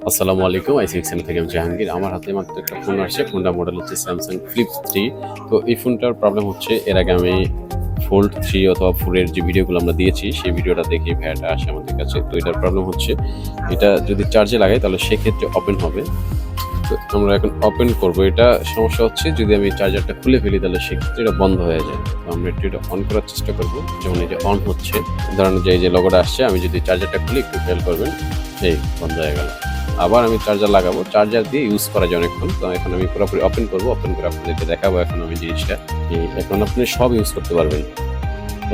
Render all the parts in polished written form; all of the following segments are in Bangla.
আসসালামু আলাইকুম, আইসিএক্সএম থেকে আমি জাহাঙ্গীর। আমার হাতে মাত্র একটা ফোন আসছে। ফোনটার মডেল হচ্ছে স্যামসাং ফ্লিপ 3। তো এই ফোনটার প্রবলেম হচ্ছে, এর আগে আমি ফোল্ড 3 অথবা 4 এর যে ভিডিওগুলো আমরা দিয়েছি সেই ভিডিওটা দেখে ভ্যাটা আসে আমাদের কাছে। তো এটার প্রবলেম হচ্ছে, এটা যদি চার্জে লাগাই তাহলে সেক্ষেত্রে ওপেন হবে। তো আমরা এখন ওপেন করব। এটা সমস্যা হচ্ছে, যদি আমি চার্জারটা খুলে ফেলি তাহলে সেক্ষেত্রে এটা বন্ধ হয়ে যায়। তো আমরা একটু এটা অন করার চেষ্টা করব। যেমন এই যে অন হচ্ছে, ধরেন যে এই যে লোগোটা আসছে, আমি যদি চার্জারটা খুলে একটু খেয়াল করবেন, এই বন্ধ হয়ে গেল। আবার আমি চার্জার লাগাবো, চার্জার দিয়ে ইউজ করা যায় অনেকক্ষণ। তো এখন আমি পুরোপুরি ওপেন করব, ওপেন করে আপনাদেরকে দেখাবো এখন আমি জিনিসটা। এখন আপনি সব ইউজ করতে পারবেন,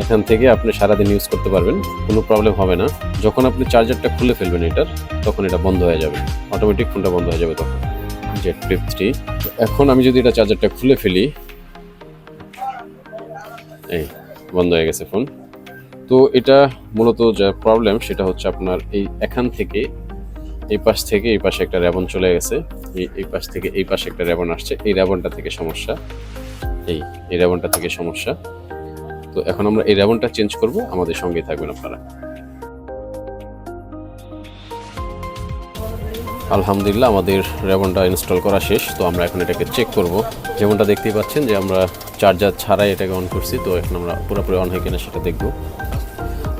এখান থেকে আপনি সারাদিন ইউজ করতে পারবেন, কোনো প্রবলেম হবে না। যখন আপনি চার্জারটা খুলে ফেলবেন এটার, তখন এটা বন্ধ হয়ে যাবে, অটোমেটিক ফোনটা বন্ধ হয়ে যাবে তখন। যে ফ্লিপ 3, এখন আমি যদি এটা চার্জারটা খুলে ফেলি, এই বন্ধ হয়ে গেছে ফোন। তো এটা মূলত যা প্রবলেম সেটা হচ্ছে আপনার এখান থেকে এই পাশ থেকে এই পাশে একটা র্যাবন চলে গেছে, এই পাশ থেকে এই পাশে একটা র্যাবন আসছে, এই র্যাবনটা থেকে সমস্যা, এই র্যাবনটা থেকে সমস্যা। তো এখন আমরা এই র্যাবনটা চেঞ্জ করব, আমাদের সঙ্গেই থাকবেন আপনারা। আলহামদুলিল্লাহ, আমাদের র্যাবনটা ইনস্টল করা শেষ। তো আমরা এখন এটাকে চেক করব। যেমনটা দেখতেই পাচ্ছেন যে আমরা চার্জার ছাড়াই এটাকে অন করছি। তো এখন আমরা পুরোপুরি অন হয়ে কিনা সেটা দেখব।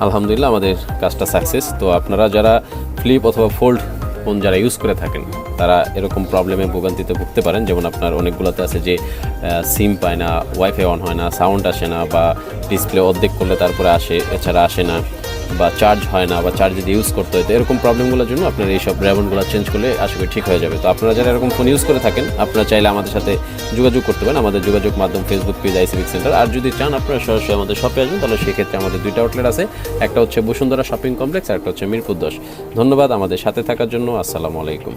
আলহামদুলিল্লাহ, আমাদের কাজটা সাকসেস। তো আপনারা যারা ফ্লিপ অথবা ফোল্ড ফোন যারা ইউজ করে থাকেন, তারা এরকম প্রবলেমে ভোগান্তিতে ভুগতে পারেন। যেমন আপনার অনেকগুলোতে আছে যে সিম পায় না, ওয়াইফাই অন হয় না, সাউন্ড আসে না, বা ডিসপ্লে অর্ধেক করলে তারপরে আসে, এছাড়া আসে না, বা চার্জ হয় না, বা চার্জ যদি ইউজ করতে হয়। তো এরকম প্রবলেমগুলোর জন্য আপনার এইসব র্যাবনগুলো চেঞ্জ করলে আশা করি ঠিক হয়ে যাবে। তো আপনারা যারা এরকম ফোন ইউজ করে থাকেন, আপনারা চাইলে আমাদের সাথে যোগাযোগ করতে পারেন। আমাদের যোগাযোগ মাধ্যম ফেসবুক পেজ আইসিবিক সেন্টার। আর যদি চান আপনারা সরাসরি আমাদের শপে আসবেন, তাহলে সেক্ষেত্রে আমাদের দুইটা আউটলেট আছে, একটা হচ্ছে বসুন্ধরা শপিং কমপ্লেক্স, আর একটা হচ্ছে মিরপুর 10। ধন্যবাদ আমাদের সাথে থাকার জন্য। আসসালামু আলাইকুম।